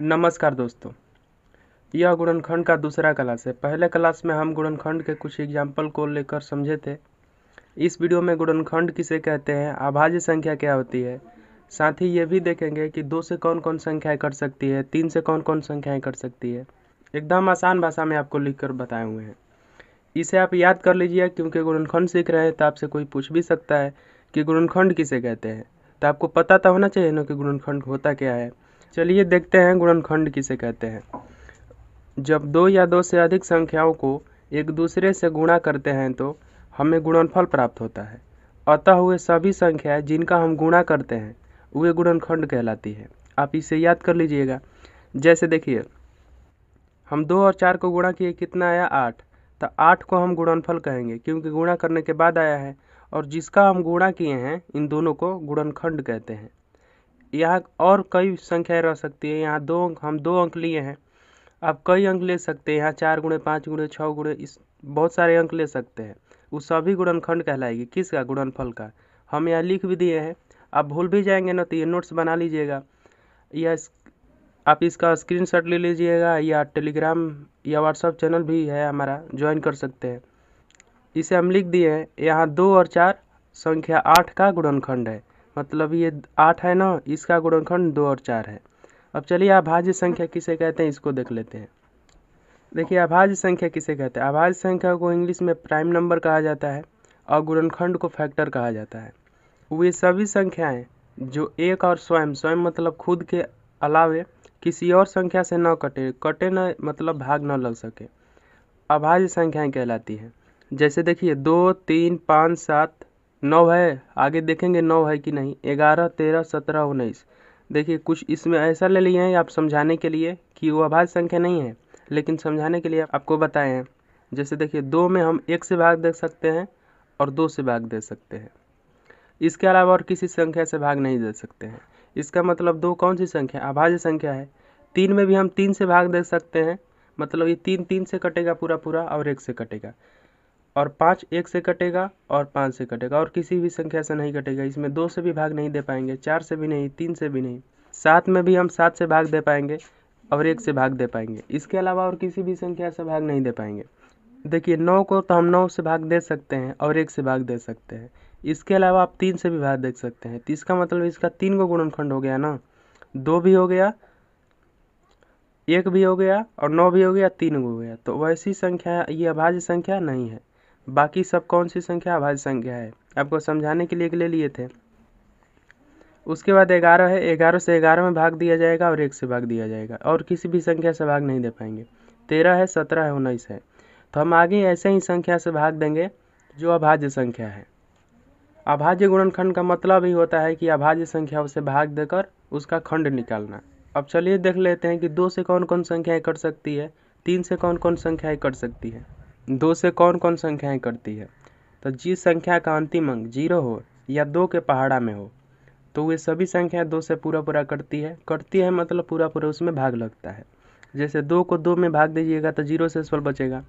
नमस्कार दोस्तों, यह गुणनखंड का दूसरा क्लास है। पहले क्लास में हम गुणनखंड के कुछ एग्जाम्पल को लेकर समझे थे। इस वीडियो में गुणनखंड किसे कहते हैं, अभाज्य संख्या क्या होती है, साथ ही ये भी देखेंगे कि 2 से कौन कौन संख्याएं कट सकती है, 3 से कौन कौन संख्याएं कट सकती है। एकदम आसान भाषा में आपको लिखकर बताए हुए हैं। इसे आप याद कर लीजिए, क्योंकि गुणनखंड सीख रहे हैं तो आपसे कोई पूछ भी सकता है कि गुणनखंड किसे कहते हैं, तो आपको पता तो होना चाहिए ना कि गुणनखंड होता क्या है। चलिए देखते हैं गुणनखंड किसे कहते हैं। जब 2 या 2 से अधिक संख्याओं को एक दूसरे से गुणा करते हैं तो हमें गुणनफल प्राप्त होता है। अतः वे सभी संख्याएं जिनका हम गुणा करते हैं वे गुणनखंड कहलाती है। आप इसे याद कर लीजिएगा। जैसे देखिए, हम 2 और 4 को गुणा किए, कितना आया 8। तो 8 को हम गुणनफल कहेंगे क्योंकि गुणा करने के बाद आया है, और जिसका हम गुणा किए हैं इन दोनों को गुणनखंड कहते हैं। यहाँ और कई संख्याएं रह सकती है। यहाँ हम 2 अंक लिए हैं, आप कई अंक ले सकते हैं। यहाँ 4 गुणे 5 गुणे 6 गुणे इस बहुत सारे अंक ले सकते हैं। वो सभी गुणनखंड कहलाएगी। किसका? गुणनफल का। हम यहाँ लिख भी दिए हैं, आप भूल भी जाएंगे ना तो ये नोट्स बना लीजिएगा, या आप इसका स्क्रीनशॉट ले लीजिएगा, या टेलीग्राम या व्हाट्सएप चैनल भी है हमारा, ज्वाइन कर सकते हैं। इसे हम लिख दिए हैं। यहाँ 2 और 4 संख्या 8 का गुणनखंड है, मतलब ये 8 है ना, इसका गुणनखंड 2 और 4 है। अब चलिए अभाज्य संख्या किसे कहते हैं इसको देख लेते हैं। देखिए, अभाज्य संख्या किसे कहते हैं। अभाज्य संख्या को इंग्लिश में प्राइम नंबर कहा जाता है और गुणनखंड को फैक्टर कहा जाता है। वे सभी संख्याएं जो एक और स्वयं स्वयं मतलब खुद के अलावे किसी और संख्या से न कटे न मतलब भाग न लग सके, अभाज्य संख्याएं कहलाती है। जैसे देखिए, 2 3 5 7 9 है, आगे देखेंगे 9 है कि नहीं, 11 13 17 19। देखिए, कुछ इसमें ऐसा ले लिए हैं आप समझाने के लिए कि वो अभाज्य संख्या नहीं है, लेकिन समझाने के लिए आपको बताए हैं। जैसे देखिए, 2 में हम 1 से भाग दे सकते हैं और 2 से भाग दे सकते हैं। इसके अलावा और किसी संख्या से भाग नहीं दे सकते हैं। इसका मतलब 2 कौन सी संख्या? अभाज्य संख्या है। 3 में भी हम 3 से भाग दे सकते हैं, मतलब ये 3 3 से कटेगा पूरा पूरा और 1 से कटेगा, और 5 1 से कटेगा और 5 से कटेगा, और किसी भी संख्या से नहीं कटेगा। इसमें 2 से भी भाग नहीं दे पाएंगे, 4 से भी नहीं, 3 से भी नहीं। 7 में भी हम 7 से भाग दे पाएंगे और 1 से भाग दे पाएंगे। इसके अलावा और किसी भी संख्या से भाग नहीं दे पाएंगे। देखिए, 9 को तो हम 9 से भाग दे सकते हैं और 1 से भाग दे सकते हैं। इसके अलावा आप 3 से भी भाग दे सकते हैं। तो इसका मतलब इसका 3 को गुणनखंड हो गया ना, 2 भी हो गया, 1 भी हो गया और 9 भी हो गया, 3 हो गया। तो वैसी संख्या ये अभाज्य संख्या नहीं है। बाकी सब कौन सी संख्या अभाज्य संख्या है, आपको समझाने के लिए ले लिए थे। उसके बाद 11 है, 11 से 11 में भाग दिया जाएगा और 1 से भाग दिया जाएगा, और किसी भी संख्या से भाग नहीं दे पाएंगे। 13 है, 17 है, 19 है। तो हम आगे ऐसे ही संख्या से भाग देंगे जो अभाज्य संख्या है। अभाज्य गुणनखंड का मतलब ही होता है कि अभाज्य संख्याओं से भाग देकर उसका खंड निकालना। अब चलिए देख लेते हैं कि 2 से कौन कौन संख्याएं कट सकती है, 3 से कौन कौन संख्याएं कट सकती है, 2 से कौन कौन संख्याएं कटती है। तो जिस संख्या का अंतिम अंक 0 हो या 2 के पहाड़ा में हो, तो वे सभी संख्या 2 से पूरा पूरा कटती है मतलब पूरा पूरा उसमें भाग लगता है। जैसे 2 को 2 में भाग दीजिएगा तो 0 से फल बचेगा।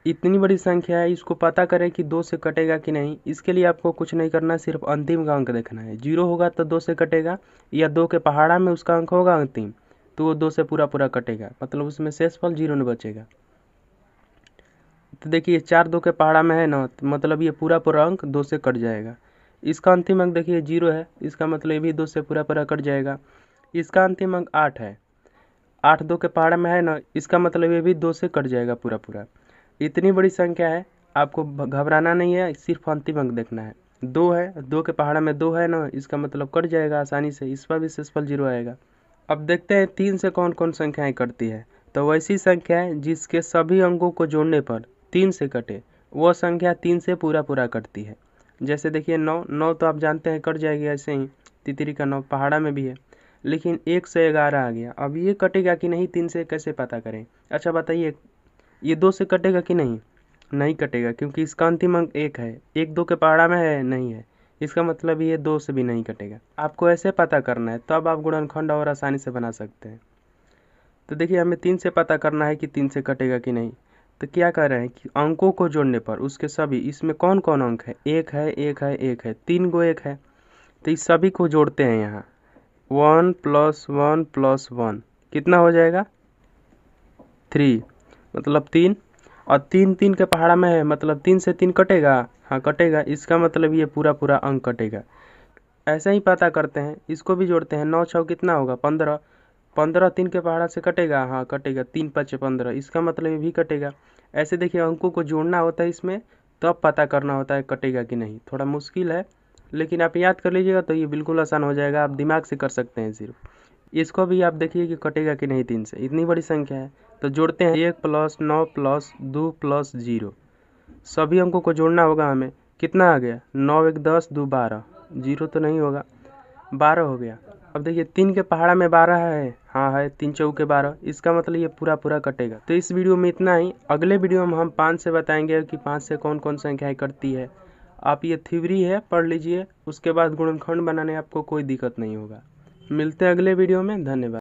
इतनी बड़ी संख्या है, इसको पता करें कि 2 से कटेगा कि नहीं। इसके लिए आपको कुछ नहीं करना, सिर्फ अंतिम का अंक देखना है। 0 होगा तो 2 से कटेगा, या 2 के पहाड़ा में उसका अंक होगा अंतिम, तो वो 2 से पूरा पूरा कटेगा, मतलब उसमें शेषफल 0 नहीं बचेगा। तो देखिए, 4 2 के पहाड़ा में है ना, तो मतलब ये पूरा पूरा अंक 2 से कट जाएगा। इसका अंतिम अंक देखिए 0 है, इसका मतलब ये भी 2 से पूरा पूरा कट जाएगा। इसका अंतिम अंक 8 है, 8 2 के पहाड़ा में है ना, इसका मतलब ये भी 2 से कट जाएगा पूरा पूरा। इतनी बड़ी संख्या है, आपको घबराना नहीं है, सिर्फ अंतिम अंक देखना है। 2 है, 2 के पहाड़ा में 2 है ना, इसका मतलब कट जाएगा आसानी से, इस पर भी शेषफल 0 आएगा। अब देखते हैं 3 से कौन कौन संख्याएं कटती है। तो वैसी संख्या है जिसके सभी अंकों को जोड़ने पर 3 से कटे, वो संख्या 3 से पूरा पूरा कटती है। जैसे देखिए, 9 तो आप जानते हैं कट जाएगी ऐसे ही, तितरी का 9 पहाड़ा में भी है। लेकिन 1 से 11 आ गया, अब ये कटेगा कि नहीं 3 से, कैसे पता करें? अच्छा बताइए, ये 2 से कटेगा कि नहीं? नहीं कटेगा, क्योंकि इसका अंतिम अंक 1 है। 1 2 के पहाड़ा में है नहीं है, इसका मतलब ये 2 से भी नहीं कटेगा। आपको ऐसे पता करना है, तब आप गुणनखंड और आसानी से बना सकते हैं। तो देखिए, हमें 3 से पता करना है कि 3 से कटेगा कि नहीं। तो क्या कर रहे हैं कि अंकों को जोड़ने पर उसके सभी, इसमें कौन कौन अंक है, 1 है 1 है 1 है, 3 गो 1 है, तो इस सभी को जोड़ते हैं। यहाँ 1 + 1 + 1, कितना हो जाएगा 3, मतलब 3, और 3 3 के पहाड़ा में है, मतलब 3 से 3 कटेगा, हाँ कटेगा, इसका मतलब ये पूरा पूरा अंक कटेगा। ऐसे ही पता करते हैं, इसको भी जोड़ते हैं, 9 6 कितना होगा 15, 15 3 के पहाड़ा से कटेगा, हाँ कटेगा, 3 5 15, इसका मतलब ये भी कटेगा। ऐसे देखिए अंकों को जोड़ना होता है इसमें, तब पता करना होता है कटेगा कि नहीं। थोड़ा मुश्किल है, लेकिन आप याद कर लीजिएगा तो ये बिल्कुल आसान हो जाएगा, आप दिमाग से कर सकते हैं सिर्फ। इसको भी आप देखिए कि कटेगा कि नहीं 3 से, इतनी बड़ी संख्या है। तो जोड़ते हैं 1 + 9 + 2 + 0, सभी अंकों को जोड़ना होगा हमें। कितना आ गया 9 1 10 2 12, 0 तो नहीं होगा, 12 हो गया। अब देखिए 3 के पहाड़ा में 12 है, हाँ है, 3 चौके 12, इसका मतलब ये पूरा पूरा कटेगा। तो इस वीडियो में इतना ही। अगले वीडियो में हम 5 से बताएंगे कि 5 से कौन कौन संख्याएं कटती है। आप ये थ्योरी है पढ़ लीजिए, उसके बाद गुणनखंड बनाने आपको कोई दिक्कत नहीं होगा। मिलते हैं अगले वीडियो में, धन्यवाद।